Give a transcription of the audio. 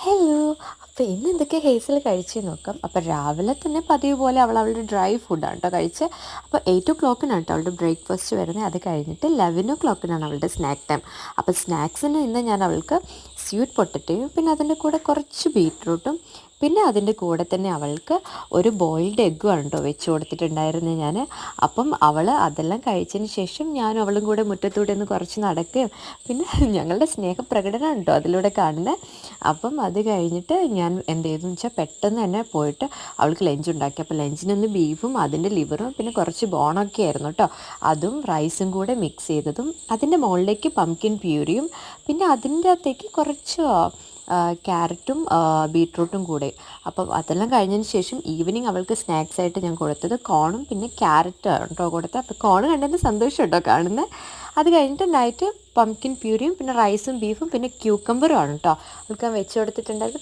Hello. അപ്പോൾ ഇന്ന് എന്തൊക്കെ ഹേസൽ കഴിച്ച് നോക്കാം. അപ്പോൾ രാവിലെ തന്നെ പതിവ് പോലെ അവളുടെ ഡ്രൈ ഫുഡാണ് കേട്ടോ കഴിച്ച്. അപ്പോൾ 8 o'clock അവളുടെ ബ്രേക്ക്ഫാസ്റ്റ് വരുന്നത്. അത് കഴിഞ്ഞിട്ട് 11 o'clock അവളുടെ സ്നാക്ക് ടൈം. അപ്പോൾ സ്നാക്സിന് ഇന്ന് ഞാൻ അവൾക്ക് സ്വീറ്റ് പൊട്ടറ്റയും പിന്നെ അതിൻ്റെ കൂടെ കുറച്ച് ബീറ്റ്റൂട്ടും പിന്നെ അതിൻ്റെ കൂടെ തന്നെ അവൾക്ക് ഒരു ബോയിൽഡ് എഗ്ഗുമാണ് കേട്ടോ വെച്ച് കൊടുത്തിട്ടുണ്ടായിരുന്നത് ഞാൻ. അപ്പം അവൾ അതെല്ലാം കഴിച്ചതിന് ശേഷം ഞാനും അവളും കൂടെ മുറ്റത്തൂടെ ഒന്ന് കുറച്ച് നടക്കുകയും പിന്നെ ഞങ്ങളുടെ സ്നേഹപ്രകടനമാണ് കേട്ടോ അതിലൂടെ കാണുന്നത്. അപ്പം അത് കഴിഞ്ഞിട്ട് ഞാൻ എന്ത് ചെയ്തെന്ന് വെച്ചാൽ പെട്ടെന്ന് തന്നെ പോയിട്ട് അവൾക്ക് ലഞ്ച് ഉണ്ടാക്കി. അപ്പോൾ ലഞ്ചിനൊന്ന് ബീഫും അതിൻ്റെ ലിവറും പിന്നെ കുറച്ച് ബോണൊക്കെ ആയിരുന്നു കേട്ടോ. അതും റൈസും കൂടെ മിക്സ് ചെയ്തതും അതിൻ്റെ മുകളിലേക്ക് പംകിൻ പ്യൂരിയും പിന്നെ അതിൻ്റെ അകത്തേക്ക് കുറച്ച് ക്യാരറ്റും ബീട്രൂട്ടും കൂടെ. അപ്പം അതെല്ലാം കഴിഞ്ഞതിന് ശേഷം ഈവനിങ് അവൾക്ക് സ്നാക്സായിട്ട് ഞാൻ കൊടുത്തത് കോണും പിന്നെ ക്യാരറ്റാണ് കേട്ടോ കൊടുത്തത്. അപ്പോൾ കോണ് കണ്ടതിന് സന്തോഷം കേട്ടോ കാണുന്നത്. അത് കഴിഞ്ഞിട്ട് നൈറ്റ് പംകിൻ പ്യൂരിയും പിന്നെ റൈസും ബീഫും പിന്നെ ക്യൂക്കമ്പറും ആണ് കേട്ടോ അവൾക്ക് ഞാൻ വെച്ച് കൊടുത്തിട്ടുണ്ടായിരുന്നത്.